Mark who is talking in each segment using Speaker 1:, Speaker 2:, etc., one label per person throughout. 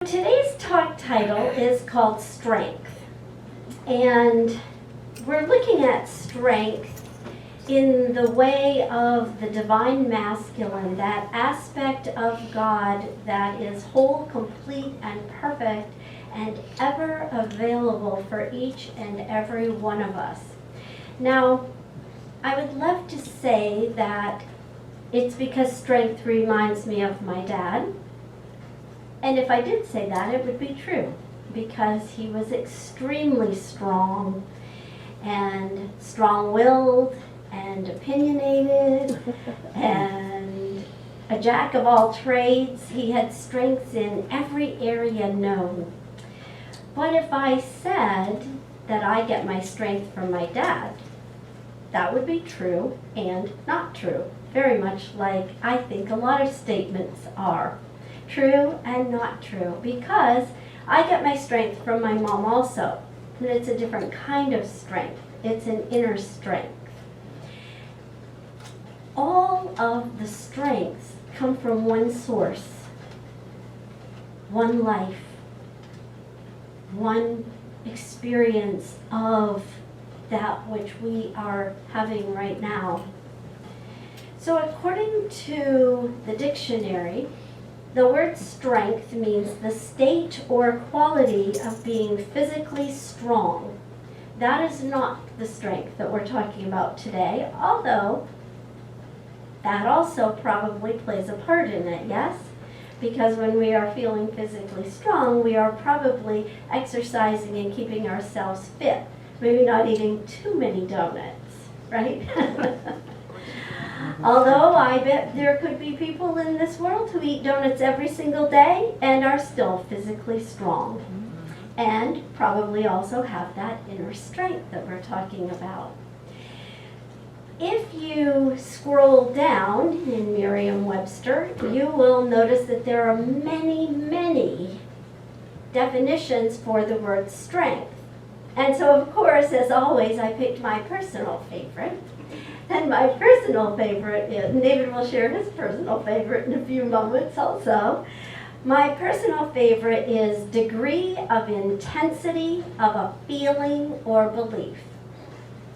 Speaker 1: Today's talk title is called Strength, and we're looking at strength in the way of the divine masculine, that aspect of God that is whole, complete, and perfect, and ever available for each and every one of us. Now, I would love to say that it's because strength reminds me of my dad. And if I did say that, it would be true, because he was extremely strong and strong-willed and opinionated and a jack of all trades. He had strengths in every area known. But if I said that I get my strength from my dad, that would be true and not true, very much like I think a lot of statements are. True and not true, because I get my strength from my mom also, and it's a different kind of strength. It's an inner strength. All of the strengths come from one source, one life, one experience of that which we are having right now. So according to the dictionary, the word strength means the state or quality of being physically strong. That is not the strength that we're talking about today, although that also probably plays a part in it, yes? Because when we are feeling physically strong, we are probably exercising and keeping ourselves fit. Maybe not eating too many donuts, right? Although I bet there could be people in this world who eat donuts every single day and are still physically strong, and probably also have that inner strength that we're talking about. If you scroll down in Merriam-Webster, you will notice that there are many, many definitions for the word strength. And so, of course, as always, I picked my personal favorite. And my personal favorite is, David will share his personal favorite in a few moments also. My personal favorite is degree of intensity of a feeling or belief.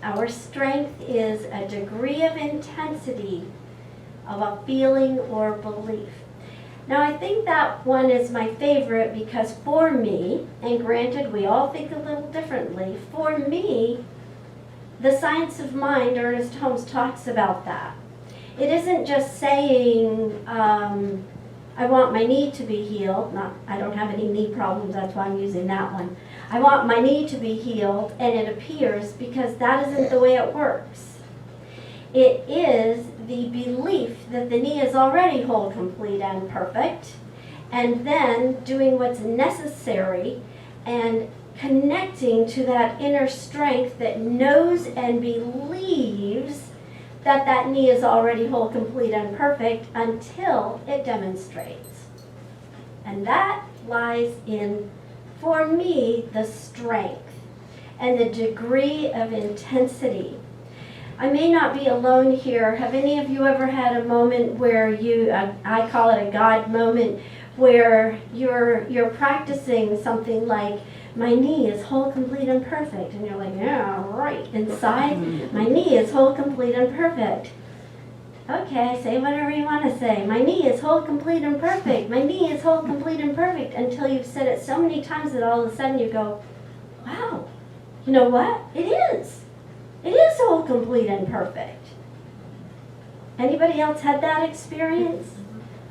Speaker 1: Our strength is a degree of intensity of a feeling or belief. Now, I think that one is my favorite because for me, and granted we all think a little differently, for me, the science of mind, Ernest Holmes talks about that. It isn't just saying, I want my knee to be healed. I don't have any knee problems, that's why I'm using that one. I want my knee to be healed, and it appears, because that isn't the way it works. It is the belief that the knee is already whole, complete, and perfect, and then doing what's necessary and connecting to that inner strength that knows and believes that that knee is already whole, complete, and perfect until it demonstrates. And that lies in, for me, the strength and the degree of intensity. I may not be alone here. Have any of you ever had a moment where I call it a God moment, where you're practicing something like, my knee is whole, complete, and perfect. And you're like, yeah, right. Inside, my knee is whole, complete, and perfect. Okay, say whatever you want to say. My knee is whole, complete, and perfect. My knee is whole, complete, and perfect. Until you've said it so many times that all of a sudden you go, wow, you know what? It is. It is whole, complete, and perfect. Anybody else had that experience?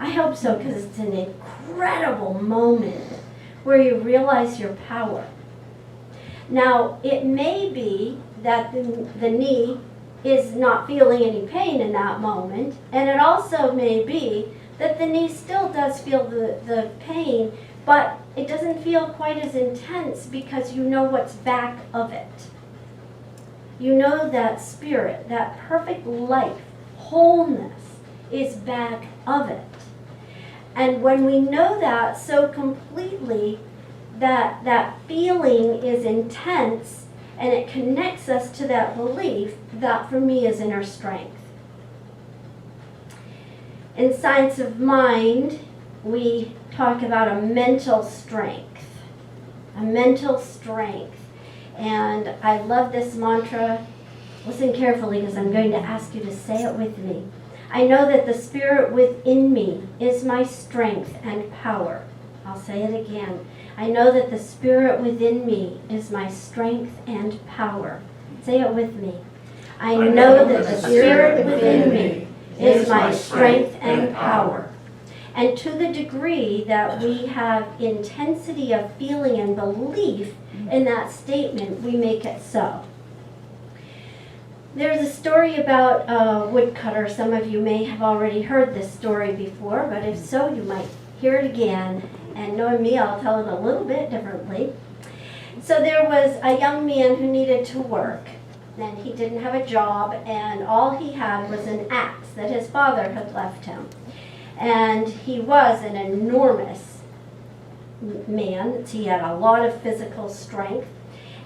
Speaker 1: I hope so, because it's an incredible moment where you realize your power. Now, it may be that the knee is not feeling any pain in that moment, and it also may be that the knee still does feel the pain, but it doesn't feel quite as intense because you know what's back of it. You know that spirit, that perfect life, wholeness is back of it. And when we know that so completely, that feeling is intense and it connects us to that belief, that for me is inner strength. In Science of Mind, we talk about a mental strength. A mental strength. And I love this mantra. Listen carefully because I'm going to ask you to say it with me. I know that the Spirit within me is my strength and power. I'll say it again. I know that the Spirit within me is my strength and power. Say it with me. I know that the Spirit within me is my strength and power. And to the degree that we have intensity of feeling and belief in that statement, we make it so. There's a story about a woodcutter. Some of you may have already heard this story before, but if so, you might hear it again. And knowing me, I'll tell it a little bit differently. So there was a young man who needed to work, and he didn't have a job, and all he had was an axe that his father had left him. And he was an enormous man. He had a lot of physical strength.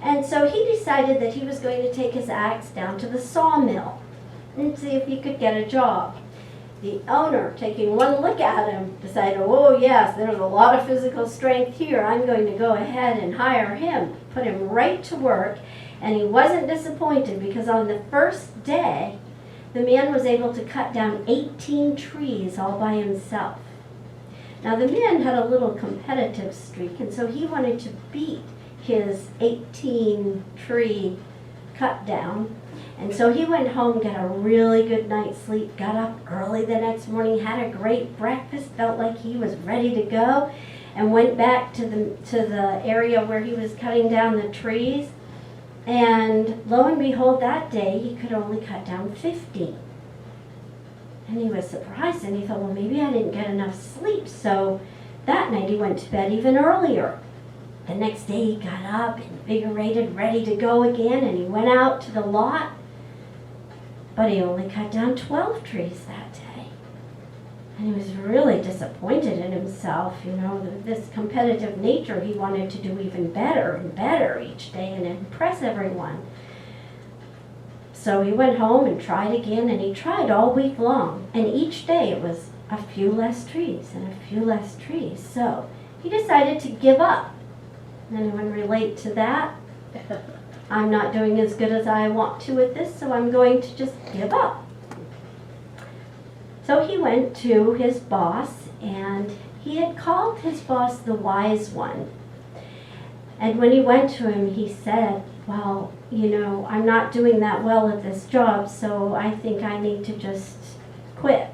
Speaker 1: And so he decided that he was going to take his axe down to the sawmill and see if he could get a job. The owner, taking one look at him, decided, oh yes, there's a lot of physical strength here. I'm going to go ahead and hire him, put him right to work. And he wasn't disappointed because on the first day, the man was able to cut down 18 trees all by himself. Now the man had a little competitive streak, and so he wanted to beat his 18 tree cut down. And so he went home, got a really good night's sleep, got up early the next morning, had a great breakfast, felt like he was ready to go, and went back to the area where he was cutting down the trees. And lo and behold, that day he could only cut down 50. And he was surprised, and he thought, well, maybe I didn't get enough sleep. So that night he went to bed even earlier. The next day he got up, invigorated, ready to go again, and he went out to the lot. But he only cut down 12 trees that day. And he was really disappointed in himself, this competitive nature. He wanted to do even better and better each day and impress everyone. So he went home and tried again, and he tried all week long. And each day it was a few less trees and a few less trees. So he decided to give up. Anyone relate to that? I'm not doing as good as I want to at this, so I'm going to just give up. So he went to his boss, and he had called his boss the wise one. And when he went to him, he said, well, I'm not doing that well at this job, so I think I need to just quit.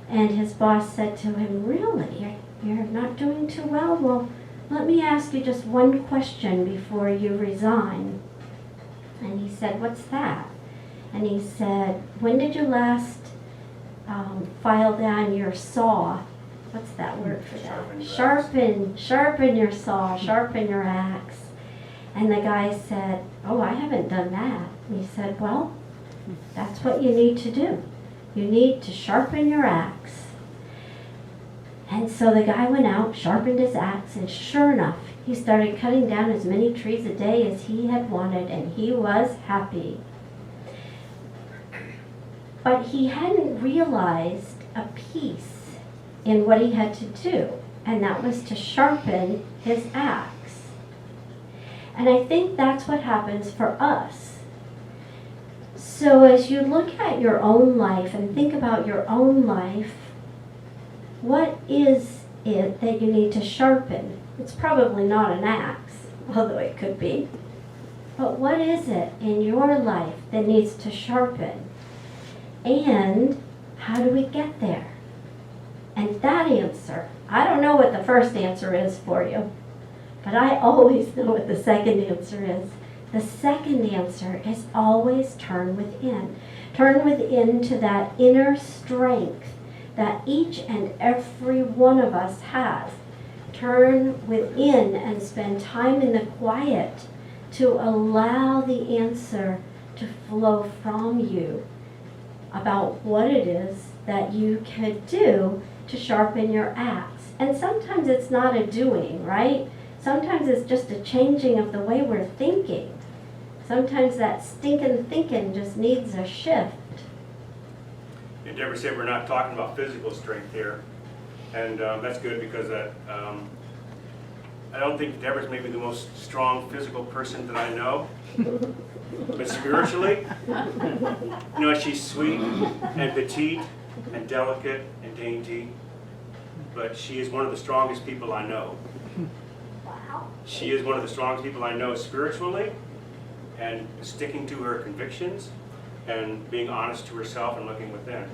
Speaker 1: And his boss said to him, really? You're not doing too well? Well, let me ask you just one question before you resign. And he said, what's that? And he said, when did you last file down your saw? What's that word for that? Sharpen your saw, sharpen your axe. And the guy said, oh, I haven't done that. And he said, well, that's what you need to do. You need to sharpen your axe. And so the guy went out, sharpened his axe, and sure enough, he started cutting down as many trees a day as he had wanted, and he was happy. But he hadn't realized a piece in what he had to do, and that was to sharpen his axe. And I think that's what happens for us. So as you look at your own life and think about your own life, what is it that you need to sharpen? It's probably not an axe, although it could be. But what is it in your life that needs to sharpen? And how do we get there? And that answer, I don't know what the first answer is for you, but I always know what the second answer is. The second answer is always turn within. Turn within to that inner strength that each and every one of us has. Turn within and spend time in the quiet to allow the answer to flow from you about what it is that you could do to sharpen your axe. And sometimes it's not a doing, right? Sometimes it's just a changing of the way we're thinking. Sometimes that stinking thinking just needs a shift.
Speaker 2: And Deborah said we're not talking about physical strength here. And that's good because I don't think Deborah's maybe the most strong physical person that I know. But spiritually, she's sweet and petite and delicate and dainty. But she is one of the strongest people I know.
Speaker 1: Wow.
Speaker 2: She is one of the strongest people I know spiritually, and sticking to her convictions and being honest to herself and looking within.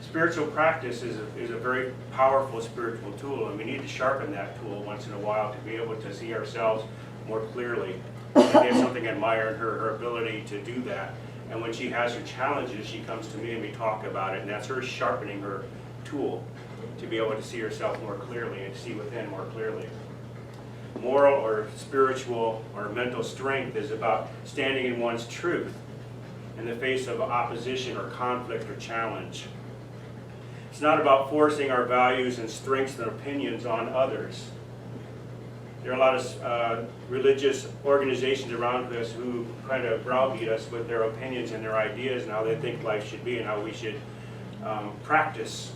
Speaker 2: Spiritual practice is a very powerful spiritual tool, and we need to sharpen that tool once in a while to be able to see ourselves more clearly. And there's something I admire in her ability to do that. And when she has her challenges, she comes to me and we talk about it, and that's her sharpening her tool to be able to see herself more clearly and see within more clearly. Moral or spiritual or mental strength is about standing in one's truth in the face of opposition or conflict or challenge. It's not about forcing our values and strengths and opinions on others. There are a lot of religious organizations around us who kind of browbeat us with their opinions and their ideas and how they think life should be and how we should practice.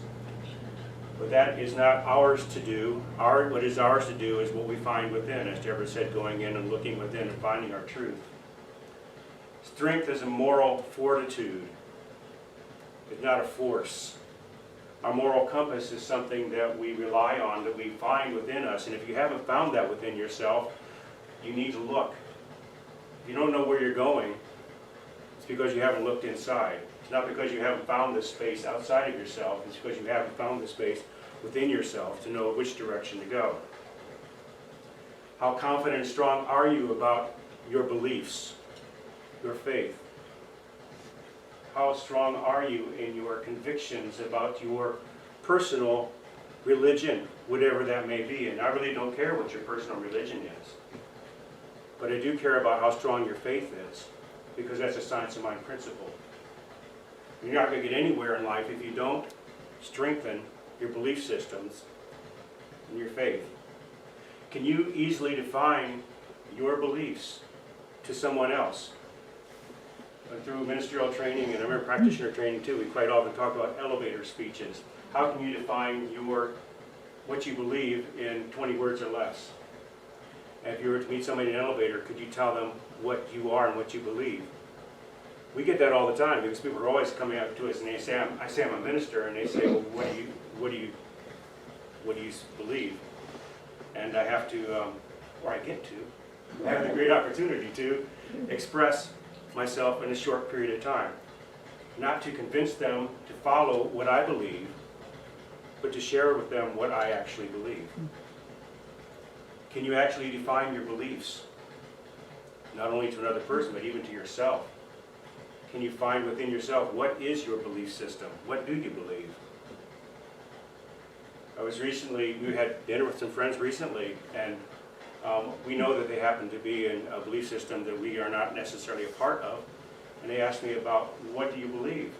Speaker 2: But that is not ours to do. What is ours to do is what we find within, as Deborah said, going in and looking within and finding our truth. Strength is a moral fortitude. It's not a force. Our moral compass is something that we rely on, that we find within us. And if you haven't found that within yourself, you need to look. If you don't know where you're going, it's because you haven't looked inside. It's not because you haven't found this space outside of yourself. It's because you haven't found the space within yourself to know which direction to go. How confident and strong are you about your beliefs, your faith? How strong are you in your convictions about your personal religion, whatever that may be? And I really don't care what your personal religion is. But I do care about how strong your faith is, because that's a science of mind principle. You're not going to get anywhere in life if you don't strengthen your belief systems and your faith. Can you easily define your beliefs to someone else? Through ministerial training, and I remember practitioner training too, we quite often talk about elevator speeches. How can you define what you believe in 20 words or less? And if you were to meet somebody in an elevator, could you tell them what you are and what you believe? We get that all the time because people are always coming up to us and they say, I say I'm a minister, and they say, well, what do you believe? And I have to, or I get to, I have the great opportunity to express myself in a short period of time. Not to convince them to follow what I believe, but to share with them what I actually believe. Can you actually define your beliefs? Not only to another person, but even to yourself. Can you find within yourself, what is your belief system? What do you believe? We had dinner with some friends recently, and we know that they happen to be in a belief system that we are not necessarily a part of. And they asked me about, what do you believe?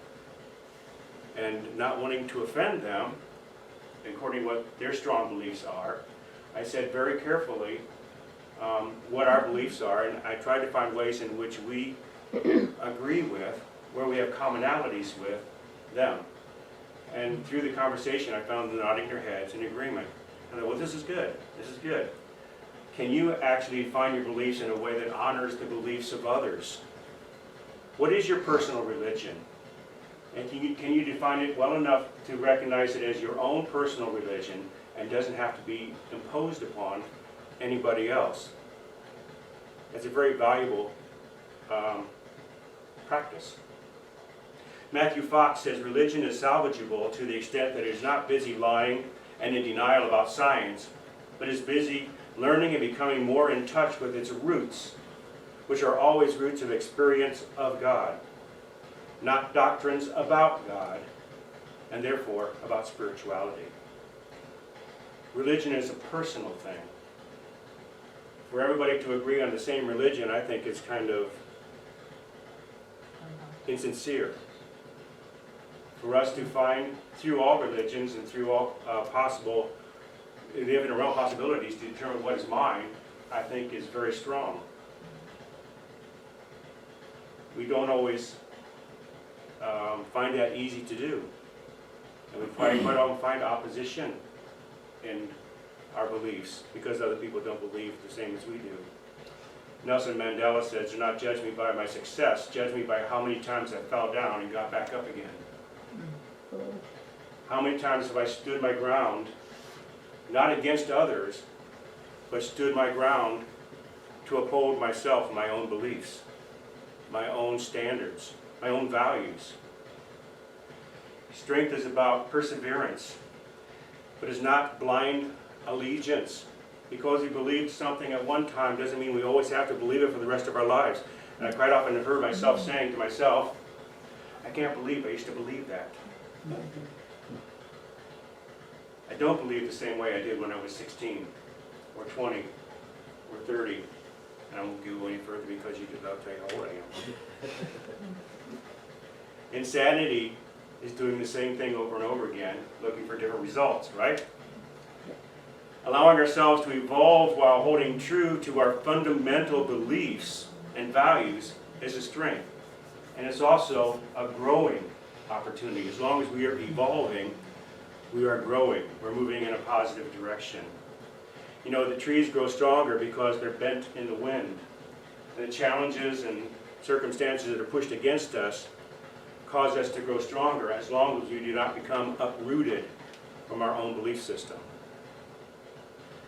Speaker 2: And not wanting to offend them, according to what their strong beliefs are, I said very carefully what our beliefs are, and I tried to find ways in which we agree with, where we have commonalities with them. And through the conversation, I found them nodding their heads in agreement. And I thought, well, this is good. This is good. Can you actually define your beliefs in a way that honors the beliefs of others? What is your personal religion? And can you define it well enough to recognize it as your own personal religion and doesn't have to be imposed upon anybody else? That's a very valuable practice. Matthew Fox says religion is salvageable to the extent that it is not busy lying and in denial about science, but is busy learning and becoming more in touch with its roots, which are always roots of experience of God, not doctrines about God, and therefore about spirituality. Religion is a personal thing. For everybody to agree on the same religion, I think is kind of insincere. For us to find, through all religions and through all possible, the infinite realm possibilities, to determine what is mine, I think is very strong. We don't always find that easy to do. And we quite often find opposition in our beliefs because other people don't believe the same as we do. Nelson Mandela says, "Do not judge me by my success, judge me by how many times I fell down and got back up again." How many times have I stood my ground, not against others, but stood my ground to uphold myself and my own beliefs, my own standards, my own values. Strength is about perseverance, but is not blind allegiance. Because we believed something at one time doesn't mean we always have to believe it for the rest of our lives. And I quite often have heard myself saying to myself, I can't believe I used to believe that. I don't believe the same way I did when I was 16, or 20, or 30. And I won't go any further because you could not tell you how old I am. Insanity is doing the same thing over and over again, looking for different results, right? Allowing ourselves to evolve while holding true to our fundamental beliefs and values is a strength. And it's also a growing opportunity. As long as we are evolving, we are growing. We're moving in a positive direction. You know, the trees grow stronger because they're bent in the wind. And the challenges and circumstances that are pushed against us cause us to grow stronger as long as we do not become uprooted from our own belief system.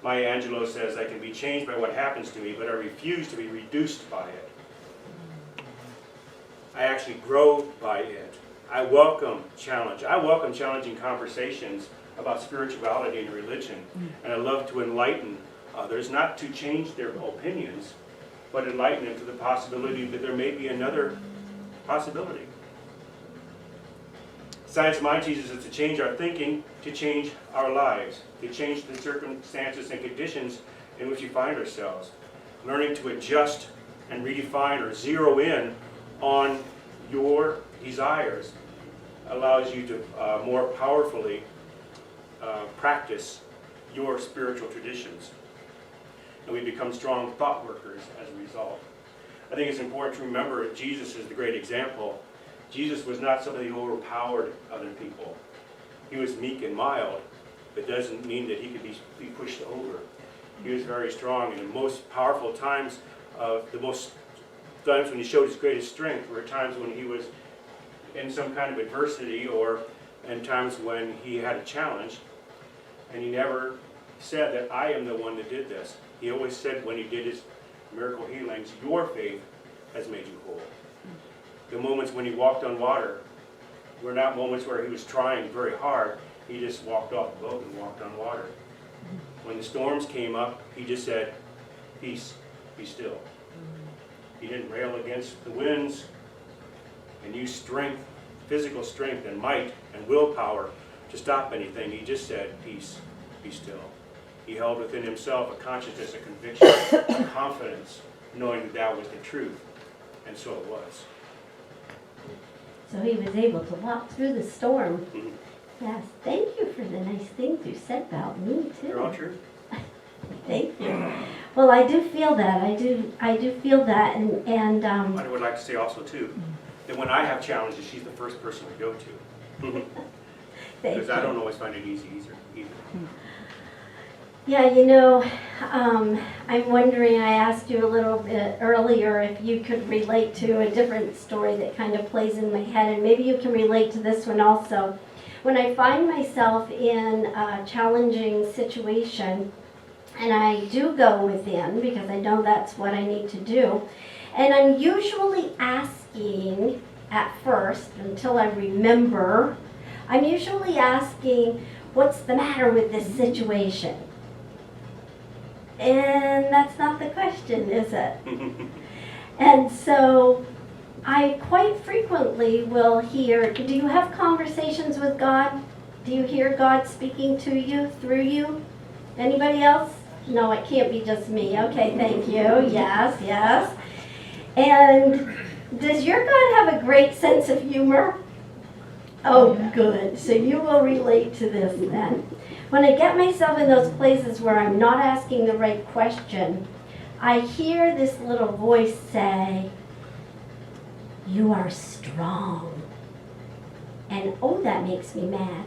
Speaker 2: Maya Angelou says, I can be changed by what happens to me, but I refuse to be reduced by it. I actually grow by it. I welcome challenge. I welcome challenging conversations about spirituality and religion. And I love to enlighten others, not to change their opinions, but enlighten them to the possibility that there may be another possibility. Science of Mind teaches us to change our thinking, to change our lives, to change the circumstances and conditions in which we find ourselves. Learning to adjust and redefine or zero in on your desires allows you to more powerfully practice your spiritual traditions. And we become strong thought workers as a result. I think it's important to remember that Jesus is the great example. Jesus was not somebody who overpowered other people. He was meek and mild, but doesn't mean that he could be pushed over. He was very strong, and the most powerful times, times when he showed his greatest strength were times when he was in some kind of adversity or in times when he had a challenge. And he never said that I am the one that did this. He always said when he did his miracle healings, your faith has made you whole. The moments when he walked on water were not moments where he was trying very hard. He just walked off the boat and walked on water. When the storms came up, he just said, peace, be still. He didn't rail against the winds and use strength, physical strength and might and willpower to stop anything. He just said, peace, be still. He held within himself a consciousness, a conviction, a confidence, knowing that that was the truth. And so it was.
Speaker 1: So he was able to walk through the storm.
Speaker 2: Mm-hmm.
Speaker 1: Yes, thank you for the nice things you said about me too.
Speaker 2: They're all true.
Speaker 1: Thank you. Well, I do feel that. I do feel that, and
Speaker 2: I would like to say also too that when I have challenges, she's the first person to go to. Because I don't always find it easy either.
Speaker 1: Yeah, you know, I'm wondering, I asked you a little bit earlier if you could relate to a different story that kind of plays in my head, and maybe you can relate to this one also. When I find myself in a challenging situation, and I do go within because I know that's what I need to do, and I'm usually asking at first, until I remember, I'm usually asking, what's the matter with this situation? And that's not the question, is it? And so I quite frequently will hear, do you have conversations with God? Do you hear God speaking to you, through you? Anybody else? No, it can't be just me. Okay, thank you. Yes, yes. And does your God have a great sense of humor? Oh, good. So you will relate to this then. When I get myself in those places where I'm not asking the right question, I hear this little voice say, you are strong. And oh, that makes me mad.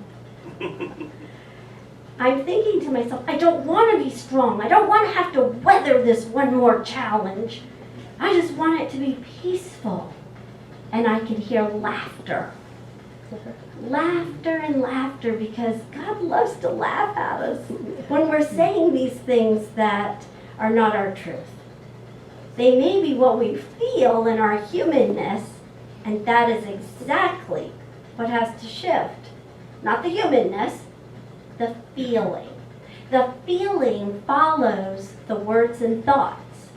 Speaker 1: I'm thinking to myself, I don't want to be strong. I don't want to have to weather this one more challenge. I just want it to be peaceful. And I can hear laughter. Laughter and laughter, because God loves to laugh at us when we're saying these things that are not our truth. They may be what we feel in our humanness, and that is exactly what has to shift. Not the humanness, the feeling. The feeling follows the words and thoughts.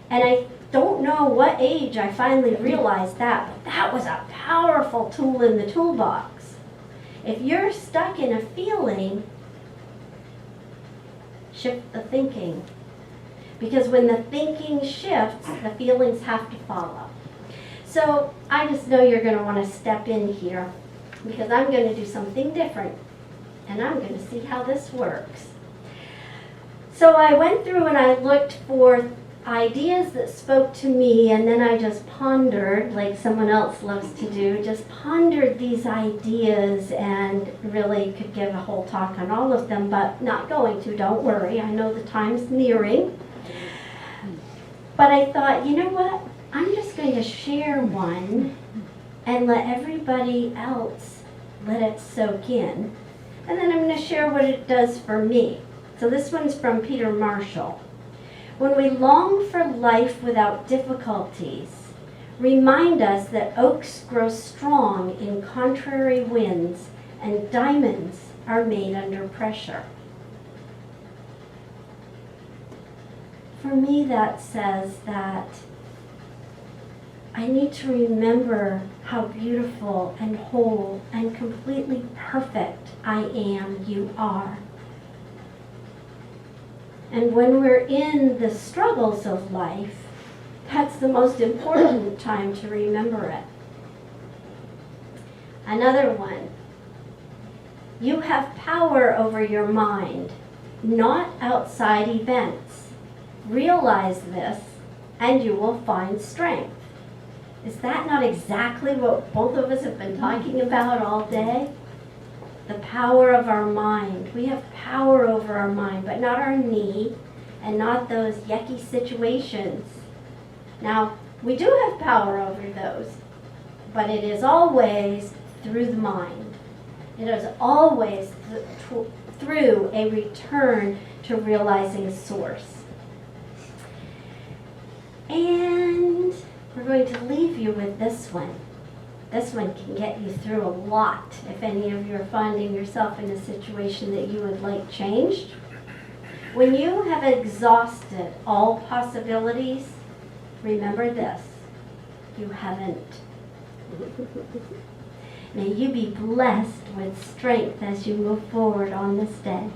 Speaker 1: And I don't know what age I finally realized that, but that was a powerful tool in the toolbox. If you're stuck in a feeling, shift the thinking. Because when the thinking shifts, the feelings have to follow. So I just know you're going to want to step in here, because I'm going to do something different. And I'm going to see how this works. So I went through and I looked for ideas that spoke to me, and then I just pondered, like someone else loves to do, just pondered these ideas, and really could give a whole talk on all of them, but not going to, don't worry. I know the time's nearing. But I thought, you know what? I'm just going to share one and let everybody else let it soak in. And then I'm going to share what it does for me. So this one's from Peter Marshall. When we long for life without difficulties, remind us that oaks grow strong in contrary winds and diamonds are made under pressure. For me, that says that I need to remember how beautiful and whole and completely perfect I am, you are. And when we're in the struggles of life, that's the most important time to remember it. Another one. You have power over your mind, not outside events. Realize this, and you will find strength. Is that not exactly what both of us have been talking about all day? The power of our mind. We have power over our mind, but not our knee, and not those yucky situations. Now, we do have power over those, but it is always through the mind. It is always through a return to realizing source. And we're going to leave you with this one. This one can get you through a lot if any of you are finding yourself in a situation that you would like changed. When you have exhausted all possibilities, remember this: you haven't. May you be blessed with strength as you move forward on this day.